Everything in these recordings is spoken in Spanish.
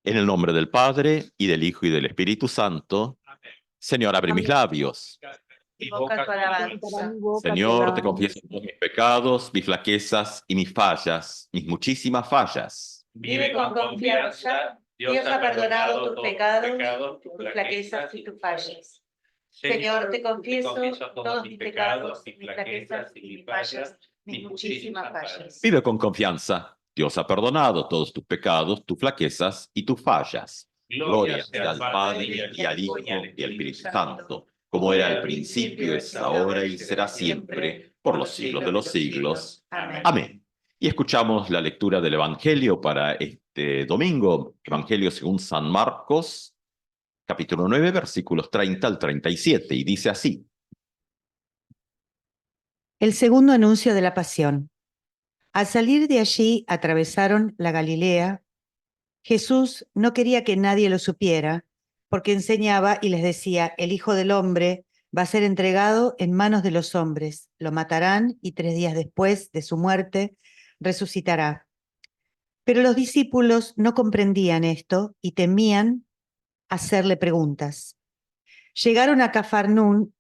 En el nombre del Padre, y del Hijo, y del Espíritu Santo. Señor, abre mis labios. Invoca tu alabanza. Señor, te confieso todos mis pecados, mis flaquezas y mis fallas, mis muchísimas fallas. Vive con confianza. Dios ha perdonado tus pecados, tus flaquezas y tus fallas. Señor, te confieso todos mis pecados, mis flaquezas y mis fallas, mis muchísimas fallas. Vive con confianza. Dios ha perdonado todos tus pecados, tus flaquezas y tus fallas. Gloria sea al Padre, y al Hijo, y al Espíritu Santo, como era al principio, es ahora y será siempre, por los siglos de los siglos. Amén. Amén. Y escuchamos la lectura del Evangelio para este domingo. Evangelio según San Marcos, capítulo 9, versículos 30 al 37, y dice así. El segundo anuncio de la pasión. Al salir de allí, atravesaron la Galilea. Jesús no quería que nadie lo supiera, porque enseñaba y les decía: el Hijo del Hombre va a ser entregado en manos de los hombres, lo matarán y 3 días después de su muerte resucitará. Pero los discípulos no comprendían esto y temían hacerle preguntas. Llegaron a Cafarnaún,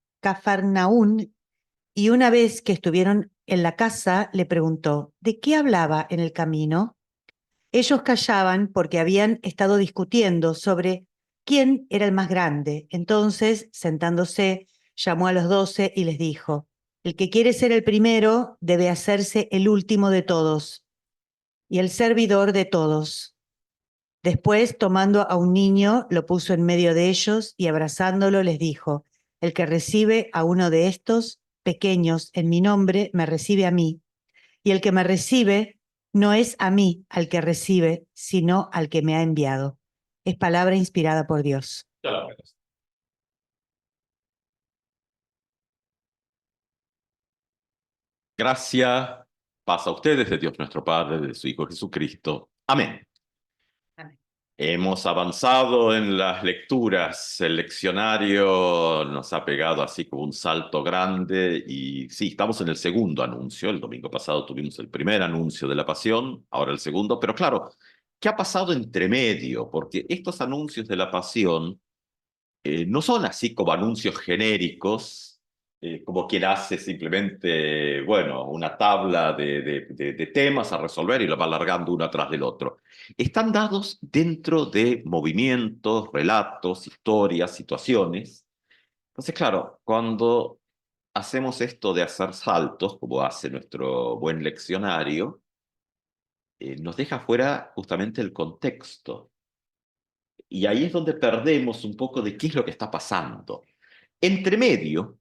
y una vez que estuvieron en la casa, le preguntó: ¿de qué hablaba en el camino? Ellos callaban porque habían estado discutiendo sobre quién era el más grande. Entonces, sentándose, llamó a los 12 y les dijo: el que quiere ser el primero debe hacerse el último de todos y el servidor de todos. Después, tomando a un niño, lo puso en medio de ellos y abrazándolo les dijo: el que recibe a uno de estos pequeños en mi nombre, me recibe a mí, y el que me recibe no es a mí al que recibe, sino al que me ha enviado. Es palabra inspirada por Dios. Gracia, paz a ustedes, de Dios nuestro Padre, de su Hijo Jesucristo. Amén. Amén. Hemos avanzado en las lecturas, el leccionario nos ha pegado así como un salto grande y sí, estamos en el segundo anuncio. El domingo pasado tuvimos el primer anuncio de la Pasión, ahora el segundo, pero claro, ¿qué ha pasado entre medio? Porque estos anuncios de la Pasión no son así como anuncios genéricos, como quien hace simplemente, bueno, una tabla de temas a resolver y lo va alargando uno atrás del otro. Están dados dentro de movimientos, relatos, historias, situaciones. Entonces, claro, cuando hacemos esto de hacer saltos, como hace nuestro buen leccionario, nos deja fuera justamente el contexto. Y ahí es donde perdemos un poco de qué es lo que está pasando. Entre medio,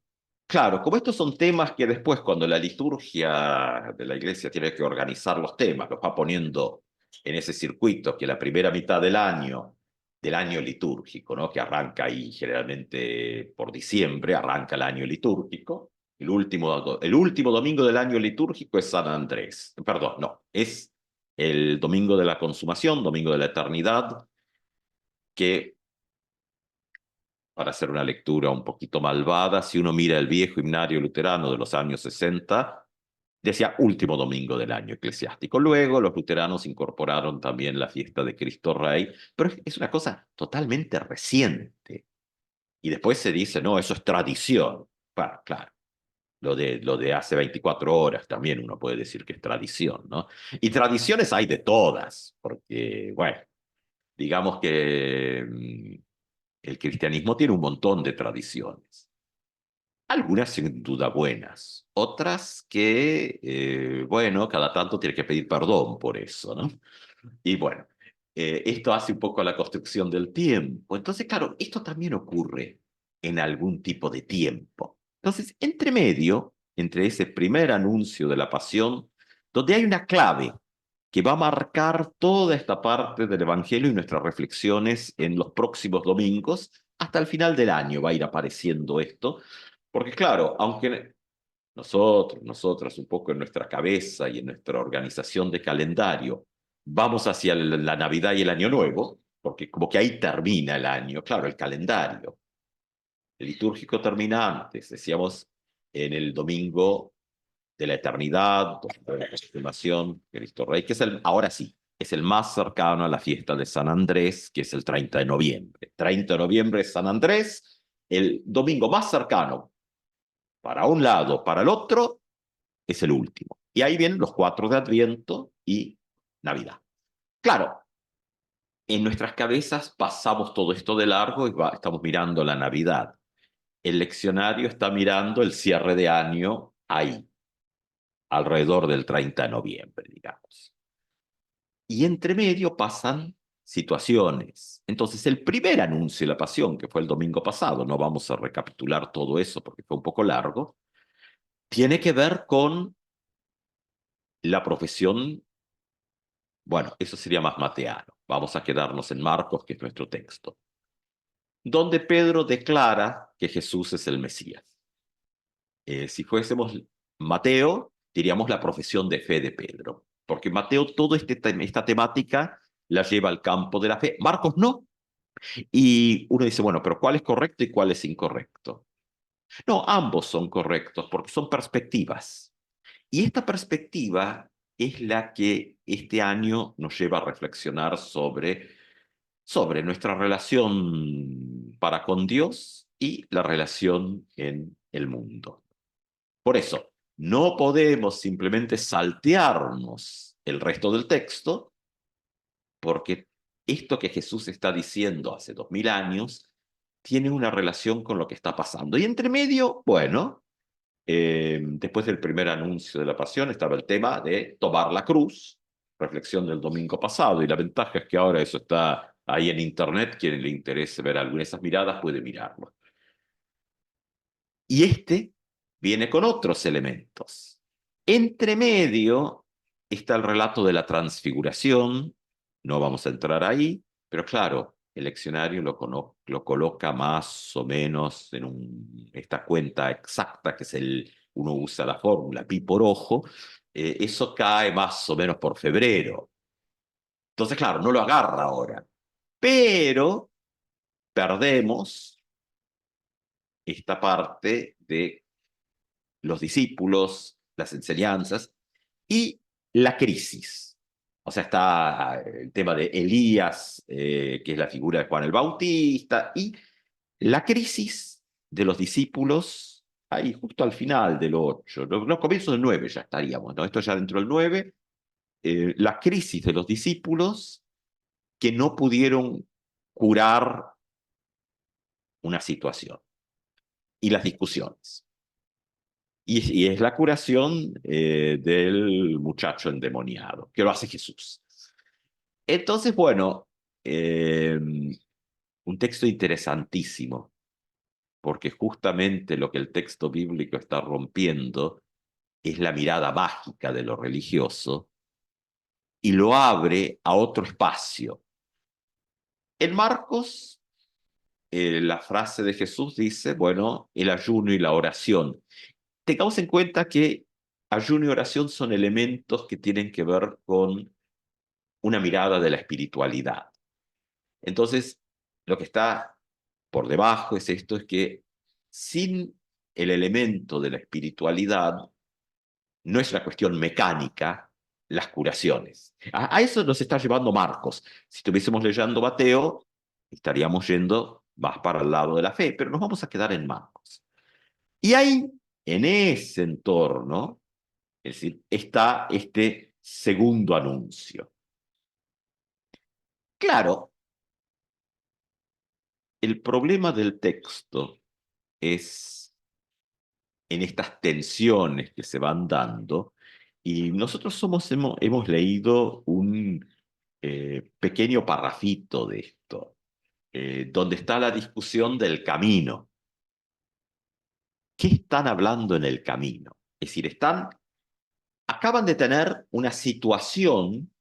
claro, como estos son temas que después cuando la liturgia de la iglesia tiene que organizar los temas, los va poniendo en ese circuito que la primera mitad del año litúrgico, ¿no? Que arranca ahí generalmente por diciembre, arranca el año litúrgico. El último domingo del año litúrgico es San Andrés. Perdón, no, es el domingo de la consumación, domingo de la eternidad, que, para hacer una lectura un poquito malvada, si uno mira el viejo himnario luterano de los años 60, decía último domingo del año eclesiástico. Luego los luteranos incorporaron también la fiesta de Cristo Rey, pero es una cosa totalmente reciente. Y después se dice, no, eso es tradición. Bueno, claro, lo de hace 24 horas también uno puede decir que es tradición, ¿no? Y tradiciones hay de todas, porque, bueno, digamos que el cristianismo tiene un montón de tradiciones. Algunas sin duda buenas, otras que, bueno, cada tanto tiene que pedir perdón por eso, ¿no? Y bueno, esto hace un poco a la construcción del tiempo. Entonces, claro, esto también ocurre en algún tipo de tiempo. Entonces, entre medio, entre ese primer anuncio de la pasión, donde hay una clave que va a marcar toda esta parte del Evangelio y nuestras reflexiones en los próximos domingos, hasta el final del año va a ir apareciendo esto, porque claro, aunque nosotras un poco en nuestra cabeza y en nuestra organización de calendario, vamos hacia la Navidad y el Año Nuevo, porque como que ahí termina el año, claro, el calendario. El litúrgico termina antes, decíamos, en el domingo de la eternidad, de la consumación, Cristo Rey, que es ahora sí, es el más cercano a la fiesta de San Andrés, que es el 30 de noviembre. 30 de noviembre es San Andrés, el domingo más cercano para un lado, para el otro, es el último. Y ahí vienen los 4 de Adviento y Navidad. Claro, en nuestras cabezas pasamos todo esto de largo y estamos mirando la Navidad. El leccionario está mirando el cierre de año ahí, alrededor del 30 de noviembre, digamos. Y entre medio pasan situaciones. Entonces, el primer anuncio de la pasión, que fue el domingo pasado, no vamos a recapitular todo eso porque fue un poco largo, tiene que ver con la profesión. Bueno, eso sería más mateano. Vamos a quedarnos en Marcos, que es nuestro texto, donde Pedro declara que Jesús es el Mesías. Si fuésemos Mateo, diríamos la profesión de fe de Pedro, porque Mateo toda esta temática la lleva al campo de la fe. Marcos no. Y uno dice, bueno, pero ¿cuál es correcto y cuál es incorrecto? No, ambos son correctos porque son perspectivas. Y esta perspectiva es la que este año nos lleva a reflexionar sobre nuestra relación para con Dios y la relación en el mundo. Por eso, no podemos simplemente saltearnos el resto del texto, porque esto que Jesús está diciendo hace 2000 años tiene una relación con lo que está pasando. Y entre medio, bueno, después del primer anuncio de la pasión estaba el tema de tomar la cruz, reflexión del domingo pasado, y la ventaja es que ahora eso está ahí en internet, quien le interese ver alguna de esas miradas puede mirarlo. Y este viene con otros elementos. Entre medio está el relato de la transfiguración, no vamos a entrar ahí, pero claro, el leccionario lo coloca más o menos en esta cuenta exacta, que es uno usa la fórmula pi por ojo, eso cae más o menos por febrero. Entonces, claro, no lo agarra ahora, pero perdemos esta parte de los discípulos, las enseñanzas y la crisis. O sea, está el tema de Elías, que es la figura de Juan el Bautista, y la crisis de los discípulos, ahí justo al final del 8, los comienzos del 9 ya estaríamos, ¿no? Esto ya dentro del 9, la crisis de los discípulos que no pudieron curar una situación y las discusiones. Y es la curación del muchacho endemoniado, que lo hace Jesús. Entonces, bueno, un texto interesantísimo, porque justamente lo que el texto bíblico está rompiendo es la mirada mágica de lo religioso y lo abre a otro espacio. En Marcos, la frase de Jesús dice, bueno, el ayuno y la oración. Tengamos en cuenta que ayuno y oración son elementos que tienen que ver con una mirada de la espiritualidad. Entonces, lo que está por debajo es esto, es que sin el elemento de la espiritualidad, no es una cuestión mecánica las curaciones. A eso nos está llevando Marcos. Si estuviésemos leyendo Mateo, estaríamos yendo más para el lado de la fe, pero nos vamos a quedar en Marcos. Y ahí, en ese entorno, es decir, está este segundo anuncio. Claro, el problema del texto es en estas tensiones que se van dando, y nosotros hemos leído un pequeño parrafito de esto, donde está la discusión del camino. ¿Qué están hablando en el camino? Es decir, acaban de tener una situación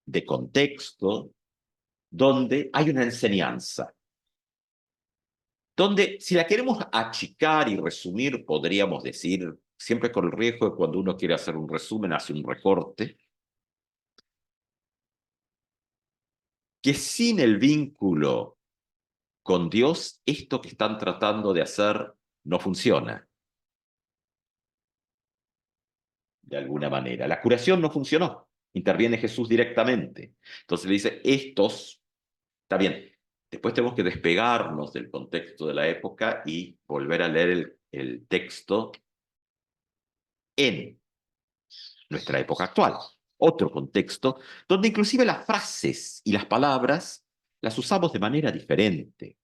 de contexto donde hay una enseñanza, donde si la queremos achicar y resumir, podríamos decir, siempre con el riesgo de cuando uno quiere hacer un resumen, hace un recorte, que sin el vínculo con Dios, esto que están tratando de hacer no funciona. De alguna manera. La curación no funcionó. Interviene Jesús directamente. Entonces le dice, estos, está bien, después tenemos que despegarnos del contexto de la época y volver a leer el texto en nuestra época actual. Otro contexto donde inclusive las frases y las palabras las usamos de manera diferente.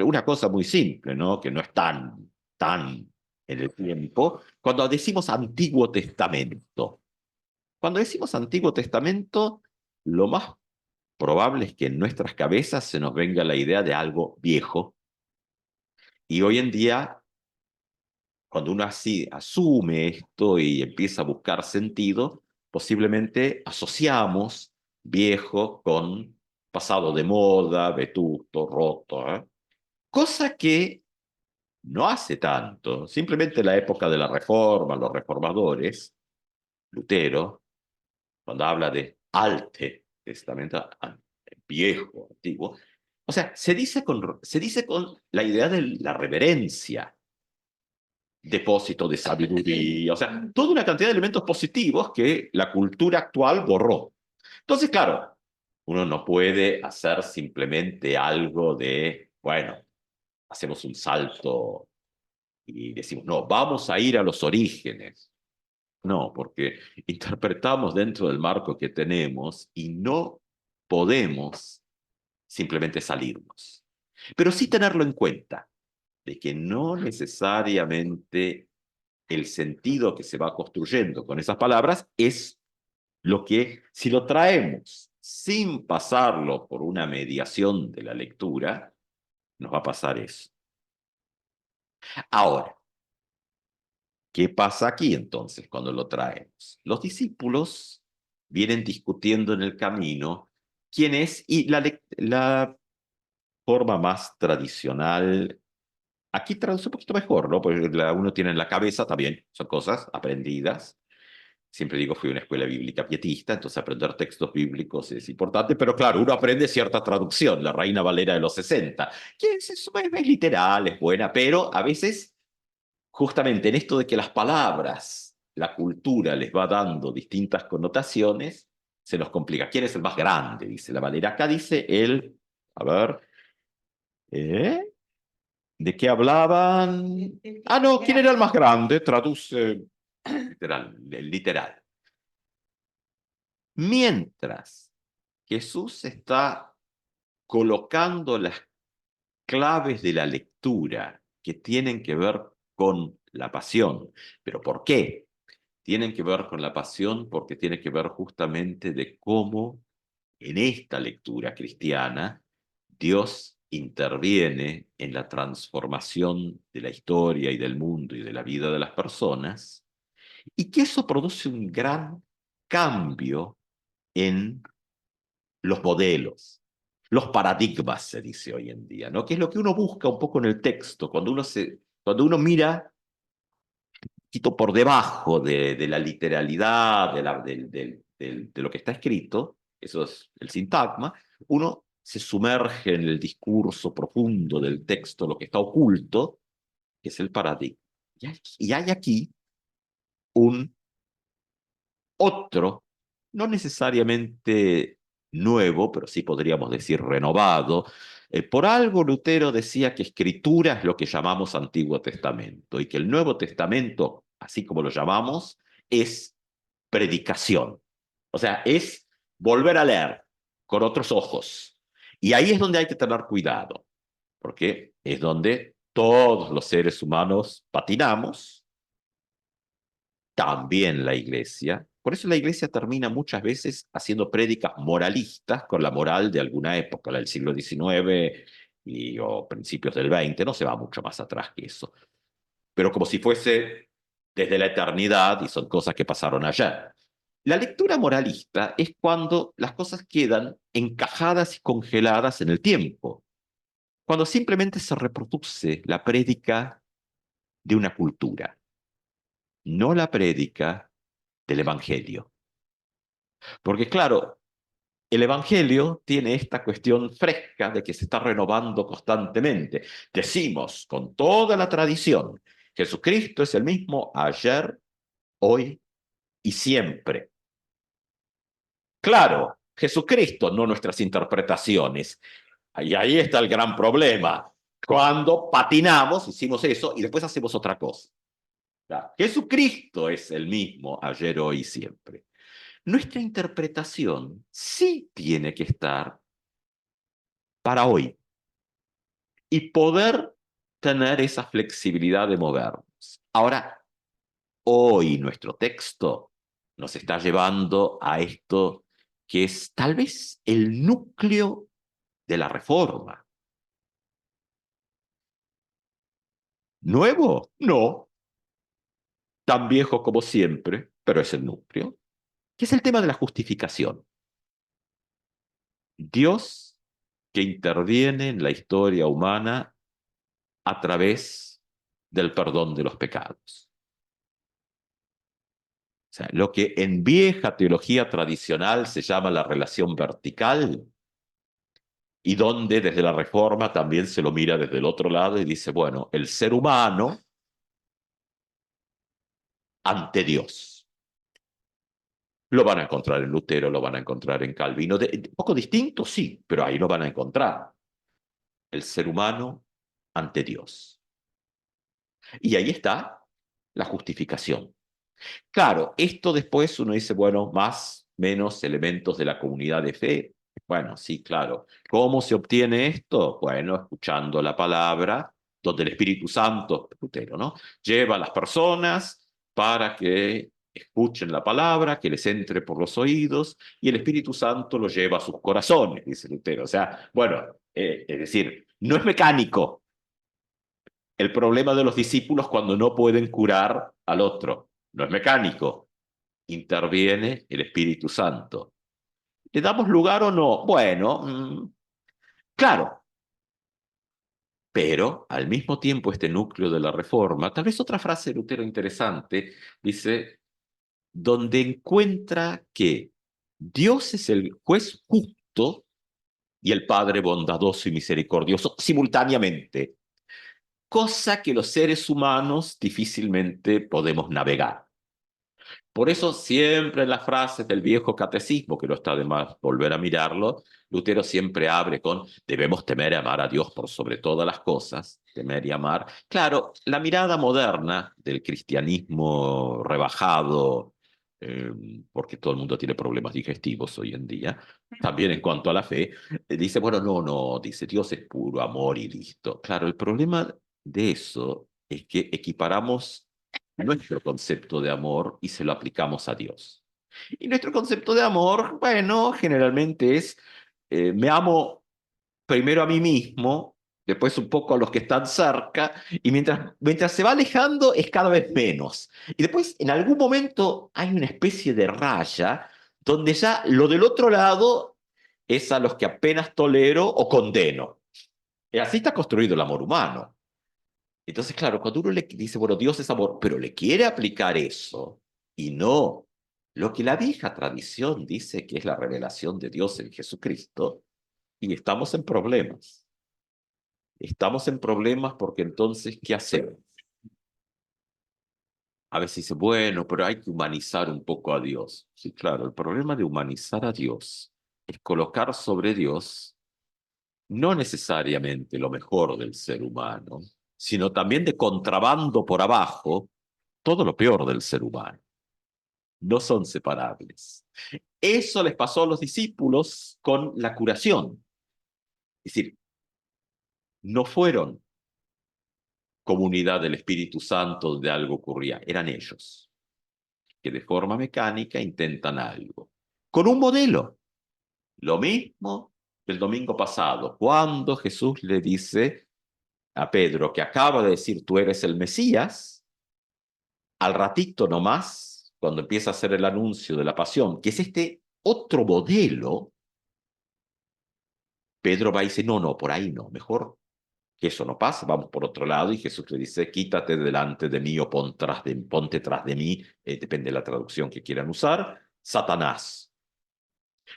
Una cosa muy simple, ¿no? Que no es tan en el tiempo, cuando decimos Antiguo Testamento. Cuando decimos Antiguo Testamento, lo más probable es que en nuestras cabezas se nos venga la idea de algo viejo. Y hoy en día, cuando uno así asume esto y empieza a buscar sentido, posiblemente asociamos viejo con pasado de moda, vetusto, roto, ¿eh? Cosa que no hace tanto. Simplemente la época de la Reforma, los reformadores, Lutero, cuando habla de Alte Testamento, viejo, antiguo, o sea, se dice con la idea de la reverencia, depósito de sabiduría, o sea, toda una cantidad de elementos positivos que la cultura actual borró. Entonces, claro, uno no puede hacer simplemente algo de, bueno, hacemos un salto y decimos, no, vamos a ir a los orígenes. No, porque interpretamos dentro del marco que tenemos y no podemos simplemente salirnos. Pero sí tenerlo en cuenta, de que no necesariamente el sentido que se va construyendo con esas palabras es lo que, si lo traemos sin pasarlo por una mediación de la lectura, nos va a pasar eso. Ahora, ¿qué pasa aquí entonces cuando lo traemos? Los discípulos vienen discutiendo en el camino quién es, y la forma más tradicional, aquí traduce un poquito mejor, ¿no? Porque uno tiene en la cabeza también, son cosas aprendidas. Siempre digo, fui a una escuela bíblica pietista, entonces aprender textos bíblicos es importante, pero claro, uno aprende cierta traducción, la Reina Valera de los 60, que es literal, es buena, pero a veces justamente en esto de que las palabras, la cultura les va dando distintas connotaciones, se nos complica. ¿Quién es el más grande? Dice la Valera. Acá dice el, a ver, ¿eh? ¿De qué hablaban? Ah, no, ¿quién era el más grande? Traduce literal, literal. Mientras Jesús está colocando las claves de la lectura que tienen que ver con la pasión. ¿Pero por qué? Tienen que ver con la pasión porque tiene que ver justamente de cómo en esta lectura cristiana Dios interviene en la transformación de la historia y del mundo y de la vida de las personas, y que eso produce un gran cambio en los modelos, los paradigmas, se dice hoy en día, ¿no? Que es lo que uno busca un poco en el texto, cuando uno mira poquito por debajo de la literalidad, de lo que está escrito, eso es el sintagma, uno se sumerge en el discurso profundo del texto, lo que está oculto, que es el paradigma. Y hay aquí un otro, no necesariamente nuevo, pero sí podríamos decir renovado. Por algo Lutero decía que escritura es lo que llamamos Antiguo Testamento y que el Nuevo Testamento, así como lo llamamos, es predicación. O sea, es volver a leer con otros ojos. Y ahí es donde hay que tener cuidado, porque es donde todos los seres humanos patinamos, también la iglesia. Por eso la iglesia termina muchas veces haciendo prédicas moralistas con la moral de alguna época, la del siglo XIX o principios del XX, no se va mucho más atrás que eso. Pero como si fuese desde la eternidad y son cosas que pasaron ayer. La lectura moralista es cuando las cosas quedan encajadas y congeladas en el tiempo, cuando simplemente se reproduce la prédica de una cultura, no la prédica del Evangelio. Porque claro, el Evangelio tiene esta cuestión fresca de que se está renovando constantemente. Decimos con toda la tradición, Jesucristo es el mismo ayer, hoy y siempre. Claro, Jesucristo, no nuestras interpretaciones. Y ahí está el gran problema. Cuando patinamos, hicimos eso y después hacemos otra cosa. Claro, Jesucristo es el mismo ayer, hoy y siempre. Nuestra interpretación sí tiene que estar para hoy y poder tener esa flexibilidad de movernos. Ahora, hoy nuestro texto nos está llevando a esto que es tal vez el núcleo de la reforma. ¿Nuevo? No. Tan viejo como siempre, pero es el núcleo, que es el tema de la justificación. Dios que interviene en la historia humana a través del perdón de los pecados. O sea, lo que en vieja teología tradicional se llama la relación vertical, y donde desde la Reforma también se lo mira desde el otro lado y dice, bueno, el ser humano ante Dios. Lo van a encontrar en Lutero, lo van a encontrar en Calvino, un poco distinto, sí, pero ahí lo van a encontrar. El ser humano ante Dios. Y ahí está la justificación. Claro, esto después uno dice, bueno, más, menos elementos de la comunidad de fe. Bueno, sí, claro. ¿Cómo se obtiene esto? Bueno, escuchando la palabra, donde el Espíritu Santo, Lutero, ¿no? Lleva a las personas para que escuchen la palabra, que les entre por los oídos, y el Espíritu Santo lo lleva a sus corazones, dice Lutero. O sea, bueno, es decir, no es mecánico el problema de los discípulos cuando no pueden curar al otro. No es mecánico. Interviene el Espíritu Santo. ¿Le damos lugar o no? Bueno, claro. Pero al mismo tiempo este núcleo de la reforma, tal vez otra frase de Lutero interesante, dice, donde encuentra que Dios es el juez justo y el Padre bondadoso y misericordioso simultáneamente, cosa que los seres humanos difícilmente podemos navegar. Por eso siempre en las frases del viejo catecismo, que no está de más volver a mirarlo, Lutero siempre abre con debemos temer y amar a Dios por sobre todas las cosas, temer y amar. Claro, la mirada moderna del cristianismo rebajado, porque todo el mundo tiene problemas digestivos hoy en día, también en cuanto a la fe, dice, bueno, no, dice, Dios es puro amor y listo. Claro, el problema de eso es que equiparamos nuestro concepto de amor y se lo aplicamos a Dios. Y nuestro concepto de amor, bueno, generalmente es, me amo primero a mí mismo, después un poco a los que están cerca, y mientras se va alejando es cada vez menos. Y después en algún momento hay una especie de raya donde ya lo del otro lado es a los que apenas tolero o condeno. Y así está construido el amor humano. Entonces, claro, cuando uno le dice, bueno, Dios es amor, pero le quiere aplicar eso y no lo que la vieja tradición dice que es la revelación de Dios en Jesucristo, y estamos en problemas. Estamos en problemas porque entonces, ¿qué hacemos? A veces dice, bueno, pero hay que humanizar un poco a Dios. Sí, claro, el problema de humanizar a Dios es colocar sobre Dios no necesariamente lo mejor del ser humano, sino también de contrabando por abajo todo lo peor del ser humano. No son separables. Eso les pasó a los discípulos con la curación. Es decir, no fueron comunidad del Espíritu Santo donde algo ocurría, eran ellos, que de forma mecánica intentan algo. Con un modelo. Lo mismo del domingo pasado, cuando Jesús le dice a Pedro, que acaba de decir, tú eres el Mesías, al ratito nomás, cuando empieza a hacer el anuncio de la pasión, que es este otro modelo, Pedro va y dice, no, por ahí no, mejor que eso no pase, vamos por otro lado, y Jesús le dice, quítate delante de mí o ponte tras de mí, depende de la traducción que quieran usar, Satanás,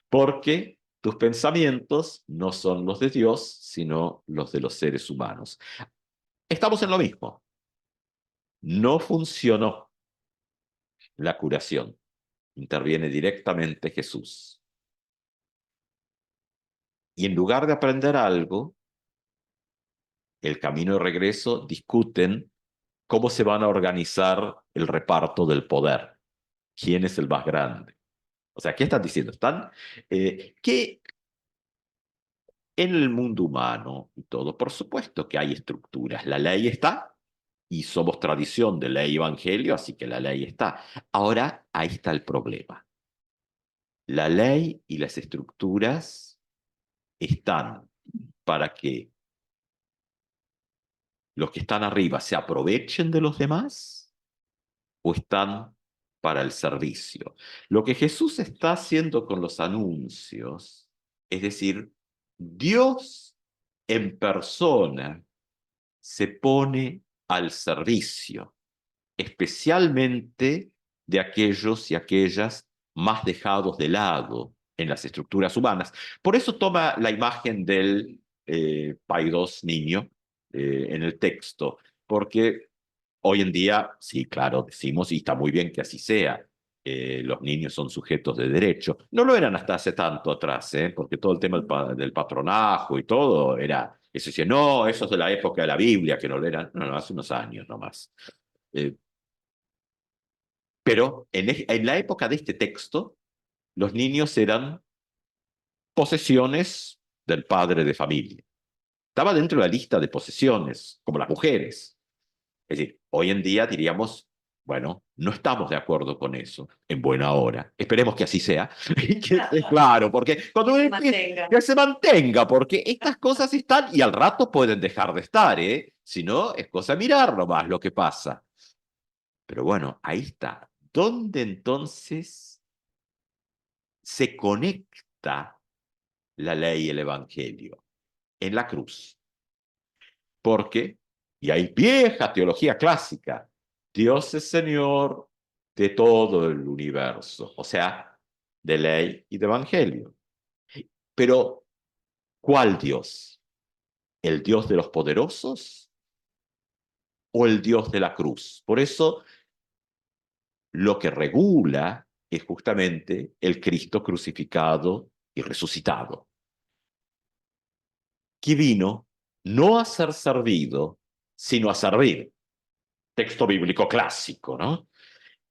porque tus pensamientos no son los de Dios, sino los de los seres humanos. Estamos en lo mismo. No funcionó la curación. Interviene directamente Jesús. Y en lugar de aprender algo, el camino de regreso discuten cómo se van a organizar el reparto del poder. ¿Quién es el más grande? O sea, ¿qué están diciendo? Están que en el mundo humano y todo, por supuesto que hay estructuras. La ley está y somos tradición de ley y evangelio, así que la ley está. Ahora, ahí está el problema. La ley y las estructuras están para que los que están arriba se aprovechen de los demás o están para el servicio. Lo que Jesús está haciendo con los anuncios, es decir, Dios en persona se pone al servicio, especialmente de aquellos y aquellas más dejados de lado en las estructuras humanas. Por eso toma la imagen del paidos niño en el texto, porque hoy en día, sí, claro, decimos, y está muy bien que así sea, los niños son sujetos de derecho. No lo eran hasta hace tanto atrás, porque todo el tema del patronajo y todo era, eso decía, no, eso es de la época de la Biblia, que no lo eran, no, no, hace unos años nomás. Eh, pero en la época de este texto, los niños eran posesiones del padre de familia. Estaba dentro de la lista de posesiones, como las mujeres. Es decir, hoy en día diríamos, bueno, no estamos de acuerdo con eso, en buena hora. Esperemos que así sea. Claro, porque cuando que se mantenga, porque estas cosas están y al rato pueden dejar de estar, ¿eh? Si no, es cosa de mirar nomás lo que pasa. Pero bueno, ahí está. ¿Dónde entonces se conecta la ley y el evangelio? En la cruz. Porque, y hay vieja teología clásica, Dios es Señor de todo el universo, o sea, de ley y de evangelio. Pero, ¿cuál Dios? ¿El Dios de los poderosos o el Dios de la cruz? Por eso, lo que regula es justamente el Cristo crucificado y resucitado, que vino no a ser servido, sino a servir. Texto bíblico clásico, ¿no?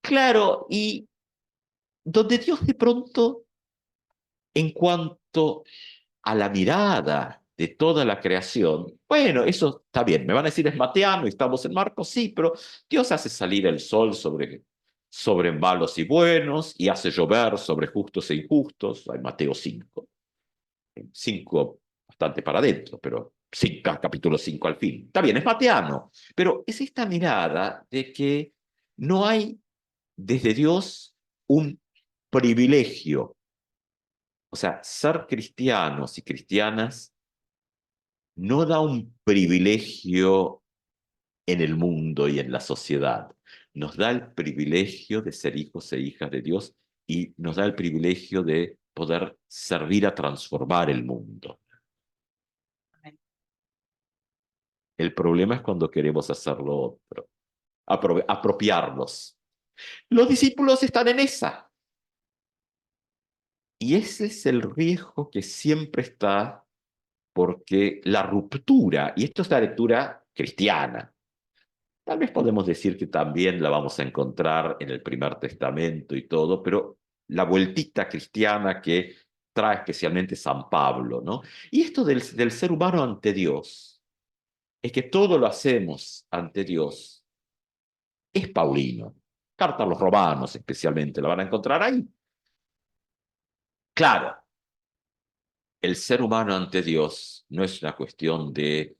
Claro, y donde Dios de pronto, en cuanto a la mirada de toda la creación, bueno, eso está bien, me van a decir es mateano y estamos en Marcos, sí, pero Dios hace salir el sol sobre malos y buenos y hace llover sobre justos e injustos, hay Mateo 5, 5 bastante para adentro, pero 5, capítulo 5 al fin. Está bien, es mateano, pero es esta mirada de que no hay desde Dios un privilegio. O sea, ser cristianos y cristianas no da un privilegio en el mundo y en la sociedad. Nos da el privilegio de ser hijos e hijas de Dios y nos da el privilegio de poder servir a transformar el mundo. El problema es cuando queremos hacer lo otro, apropiarnos. Los discípulos están en esa. Y ese es el riesgo que siempre está, porque la ruptura, y esto es la lectura cristiana, tal vez podemos decir que también la vamos a encontrar en el Primer Testamento y todo, pero la vueltita cristiana que trae especialmente San Pablo, ¿no? Y esto del ser humano ante Dios, es que todo lo hacemos ante Dios, es paulino. Carta a los romanos especialmente, la van a encontrar ahí. Claro, el ser humano ante Dios no es una cuestión de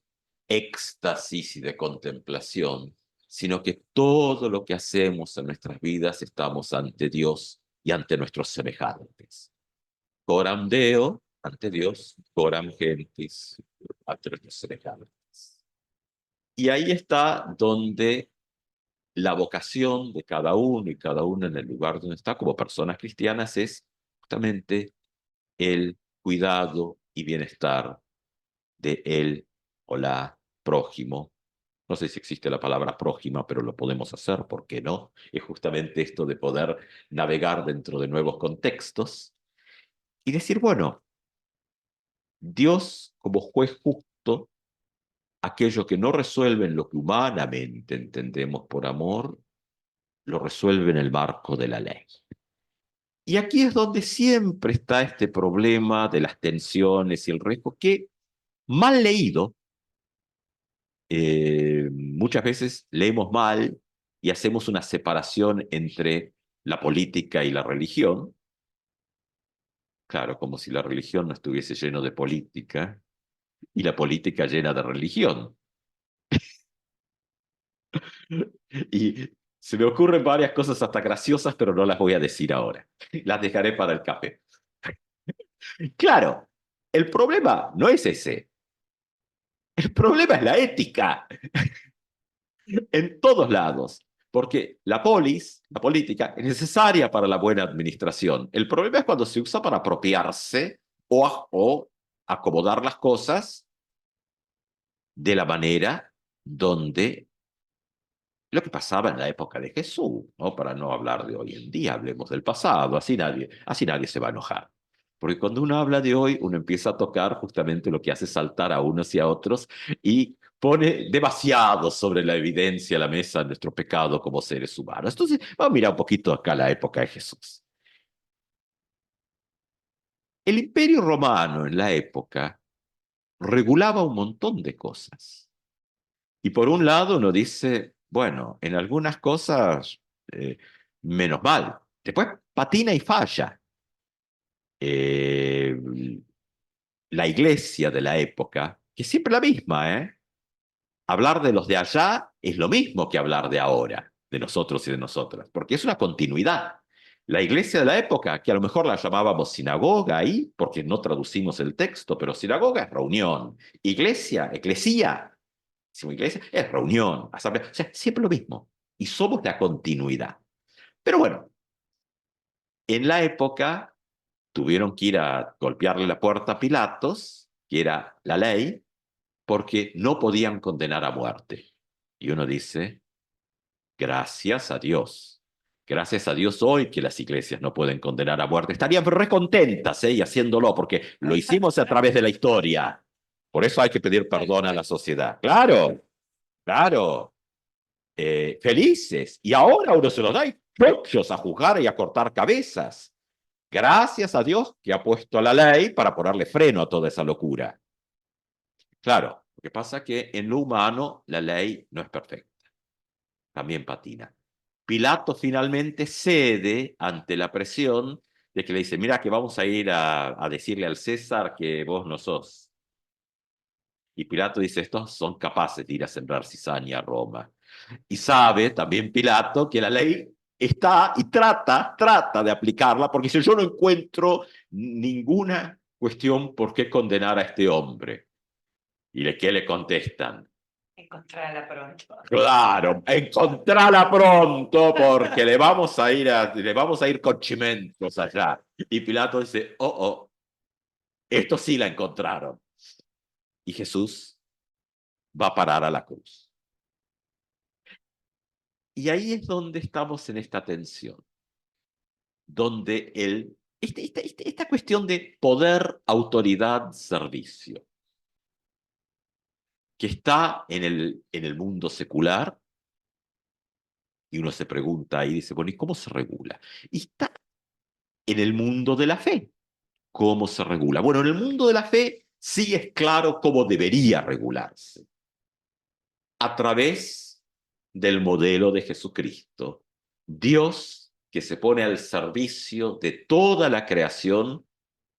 éxtasis y de contemplación, sino que todo lo que hacemos en nuestras vidas estamos ante Dios y ante nuestros semejantes. Coram Deo, ante Dios, coram gentis, ante nuestros semejantes. Y ahí está donde la vocación de cada uno y cada una en el lugar donde está como personas cristianas es justamente el cuidado y bienestar de él o la prójimo. No sé si existe la palabra prójima, pero lo podemos hacer, ¿por qué no? Es justamente esto de poder navegar dentro de nuevos contextos y decir, bueno, Dios, como juez justo, aquello que no resuelve en lo que humanamente entendemos por amor, lo resuelve en el marco de la ley. Y aquí es donde siempre está este problema de las tensiones y el riesgo, que mal leído, muchas veces leemos mal y hacemos una separación entre la política y la religión. Claro, como si la religión no estuviese lleno de política y la política llena de religión. Y se me ocurren varias cosas hasta graciosas, pero no las voy a decir ahora. Las dejaré para el café. Claro, el problema no es ese. El problema es la ética. En todos lados. Porque la política, es necesaria para la buena administración. El problema es cuando se usa para apropiarse o acomodar las cosas de la manera donde lo que pasaba en la época de Jesús, ¿no? Para no hablar de hoy en día, hablemos del pasado, así nadie se va a enojar. Porque cuando uno habla de hoy, uno empieza a tocar justamente lo que hace saltar a unos y a otros y pone demasiado sobre la evidencia a la mesa nuestro pecado como seres humanos. Entonces, vamos a mirar un poquito acá la época de Jesús. El Imperio Romano en la época regulaba un montón de cosas. Y por un lado uno dice, bueno, en algunas cosas, menos mal. Después patina y falla. Eh, la iglesia de la época, que es siempre la misma, ¿eh? Hablar de los de allá es lo mismo que hablar de ahora, de nosotros y de nosotras, porque es una continuidad. La iglesia de la época, que a lo mejor la llamábamos sinagoga ahí, porque no traducimos el texto, pero sinagoga es reunión. Iglesia, eclesía, iglesia, es reunión, asamblea, o sea, siempre lo mismo. Y somos la continuidad. Pero bueno, en la época tuvieron que ir a golpearle la puerta a Pilatos, que era la ley, porque no podían condenar a muerte. Y uno dice, gracias a Dios. Gracias a Dios hoy que las iglesias no pueden condenar a muerte. Estarían recontentas, y haciéndolo, porque lo hicimos a través de la historia. Por eso hay que pedir perdón a la sociedad. Claro, claro. Felices. Y ahora uno se los da propios a juzgar y a cortar cabezas. Gracias a Dios que ha puesto la ley para ponerle freno a toda esa locura. Claro, lo que pasa es que en lo humano la ley no es perfecta. También patina. Pilato finalmente cede ante la presión de que le dice, mira que vamos a ir a decirle al César que vos no sos. Y Pilato dice, estos son capaces de ir a sembrar cizaña a Roma. Y sabe también Pilato que la ley está y trata de aplicarla, porque si yo no encuentro ninguna cuestión por qué condenar a este hombre. ¿Y qué le contestan? Encontrala pronto. Claro, encontrala pronto porque le vamos a ir con chimentos allá. Y Pilato dice, oh, esto sí la encontraron. Y Jesús va a parar a la cruz. Y ahí es donde estamos en esta tensión, donde esta cuestión de poder, autoridad, servicio, que está en el mundo secular, y uno se pregunta y dice, bueno, ¿y cómo se regula? Y está en el mundo de la fe. ¿Cómo se regula? Bueno, en el mundo de la fe sí es claro cómo debería regularse. A través del modelo de Jesucristo. Dios que se pone al servicio de toda la creación,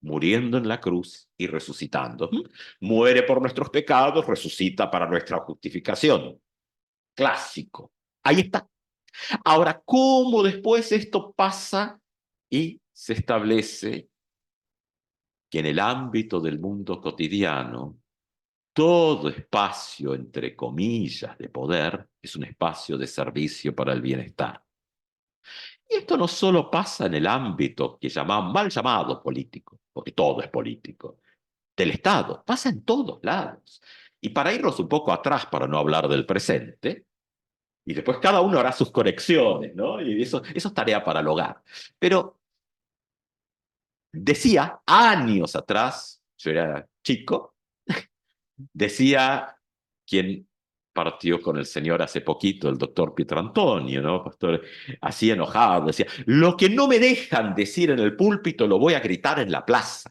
muriendo en la cruz y resucitando. Muere por nuestros pecados, resucita para nuestra justificación. Clásico. Ahí está. Ahora, ¿cómo después esto pasa y se establece que en el ámbito del mundo cotidiano, todo espacio, entre comillas, de poder es un espacio de servicio para el bienestar? Y esto no solo pasa en el ámbito que llamamos, mal llamado político, porque todo es político, del Estado, pasa en todos lados. Y para irnos un poco atrás, para no hablar del presente, y después cada uno hará sus conexiones, ¿no? Y eso es tarea para el hogar. Pero decía años atrás yo era chico, decía quien partió con el Señor hace poquito, el doctor Pietro Antonio, ¿no? Pastor, así enojado, decía, lo que no me dejan decir en el púlpito lo voy a gritar en la plaza.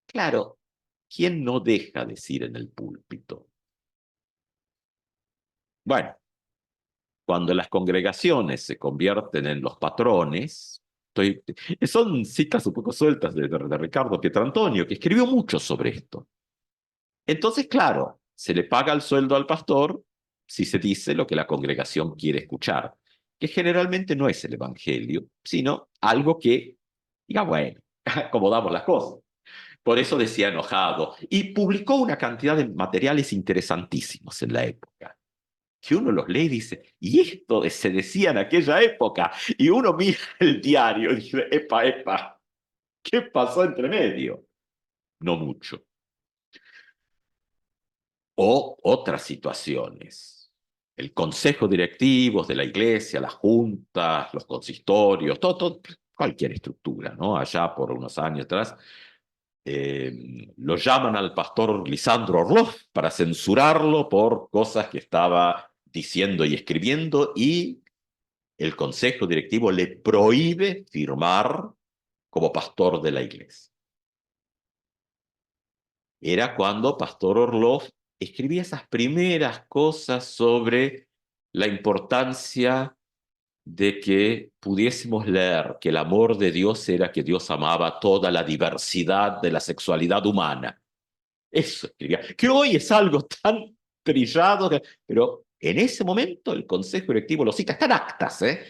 Claro, ¿quién no deja decir en el púlpito? Bueno, cuando las congregaciones se convierten en los patrones, son citas un poco sueltas de Ricardo Pietrantonio, que escribió mucho sobre esto. Entonces, claro, se le paga el sueldo al pastor si se dice lo que la congregación quiere escuchar, que generalmente no es el evangelio, sino algo que diga, bueno, acomodamos las cosas. Por eso decía enojado. Y publicó una cantidad de materiales interesantísimos en la época, que uno los lee y dice, ¿y esto se decía en aquella época? Y uno mira el diario y dice, epa, ¿qué pasó entre medio? No mucho. O otras situaciones. El consejo directivo de la iglesia, las juntas, los consistorios, todo, cualquier estructura, ¿no? Allá por unos años atrás, lo llaman al pastor Lisandro Orloff para censurarlo por cosas que estaba diciendo y escribiendo, y el consejo directivo le prohíbe firmar como pastor de la iglesia. Era cuando pastor Orloff escribía esas primeras cosas sobre la importancia de que pudiésemos leer que el amor de Dios era que Dios amaba toda la diversidad de la sexualidad humana. Eso escribía, que hoy es algo tan trillado, pero en ese momento el consejo directivo lo cita, están actas, ¿eh?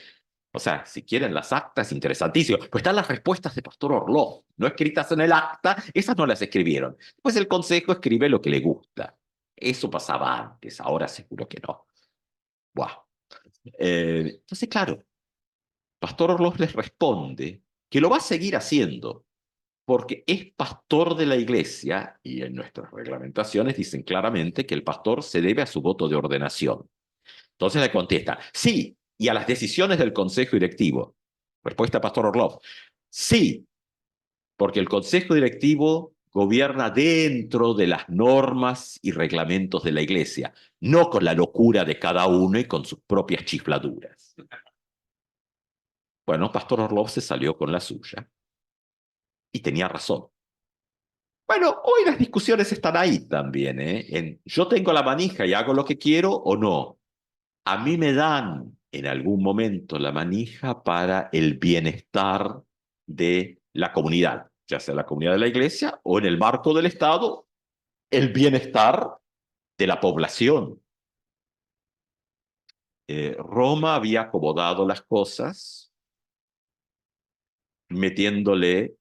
O sea, si quieren las actas, interesantísimo. Pues están las respuestas de pastor Orloff, no escritas en el acta, esas no las escribieron. Pues el consejo escribe lo que le gusta. Eso pasaba antes, ahora seguro que no. Buah. Entonces, claro, pastor Orloff les responde que lo va a seguir haciendo, porque es pastor de la iglesia, y en nuestras reglamentaciones dicen claramente que el pastor se debe a su voto de ordenación. Entonces le contesta, sí, y a las decisiones del consejo directivo. Respuesta pastor Orloff, sí, porque el consejo directivo gobierna dentro de las normas y reglamentos de la iglesia, no con la locura de cada uno y con sus propias chifladuras. Bueno, pastor Orloff se salió con la suya y tenía razón. Bueno, hoy las discusiones están ahí también, ¿eh? Yo tengo la manija y hago lo que quiero o no. A mí me dan en algún momento la manija para el bienestar de la comunidad, ya sea la comunidad de la iglesia o en el marco del Estado, el bienestar de la población. Roma había acomodado las cosas metiéndole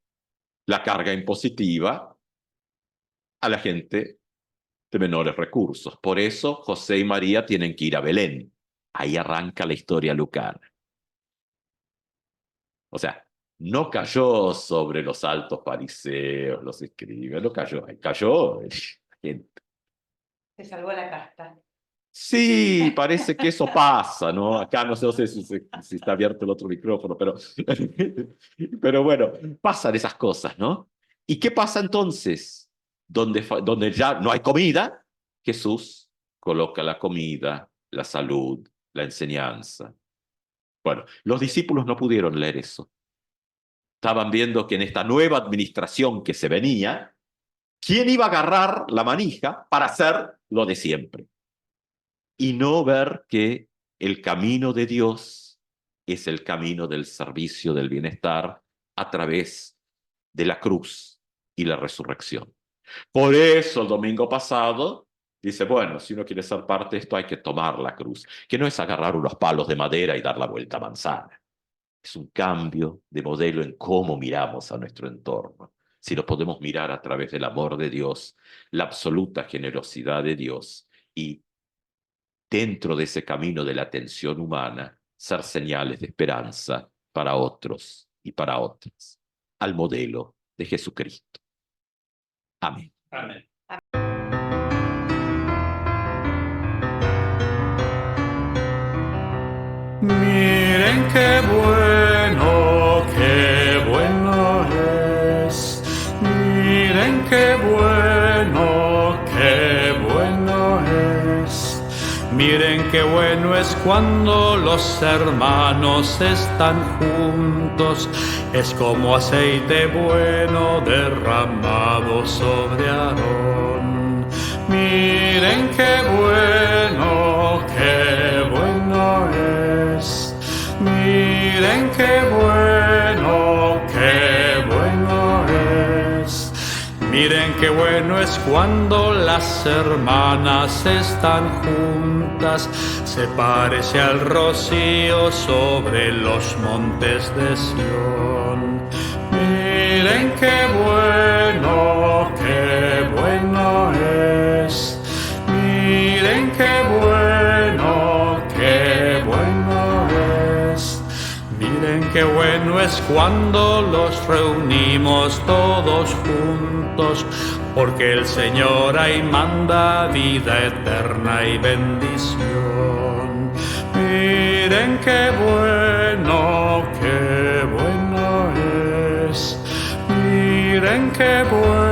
la carga impositiva a la gente de menores recursos. Por eso José y María tienen que ir a Belén. Ahí arranca la historia lucana. O sea, no cayó sobre los altos fariseos, los escribas, no cayó, cayó gente. Se salvó la casta. Sí, parece que eso pasa, ¿no? Acá no sé si está abierto el otro micrófono, pero bueno, pasan esas cosas, ¿no? ¿Y qué pasa entonces? Donde ya no hay comida, Jesús coloca la comida, la salud, la enseñanza. Bueno, los discípulos no pudieron leer eso. Estaban viendo que en esta nueva administración que se venía, ¿quién iba a agarrar la manija para hacer lo de siempre? Y no ver que el camino de Dios es el camino del servicio, del bienestar, a través de la cruz y la resurrección. Por eso el domingo pasado dice, bueno, si uno quiere ser parte de esto hay que tomar la cruz, que no es agarrar unos palos de madera y dar la vuelta a manzana. Es un cambio de modelo en cómo miramos a nuestro entorno. Si lo podemos mirar a través del amor de Dios, la absoluta generosidad de Dios, y dentro de ese camino de la atención humana, ser señales de esperanza para otros y para otras, al modelo de Jesucristo. Amén. Amén. Miren qué bueno es. Miren qué bueno es cuando los hermanos están juntos. Es como aceite bueno derramado sobre Aarón. Miren qué bueno es. Miren qué bueno es. Miren qué bueno es cuando las hermanas están juntas. Se parece al rocío sobre los montes de Sión. Miren qué bueno es. Miren qué bueno es. Miren qué bueno es cuando los reunimos todos juntos, porque el Señor ahí manda vida eterna y bendición. Miren qué bueno es. Miren qué bueno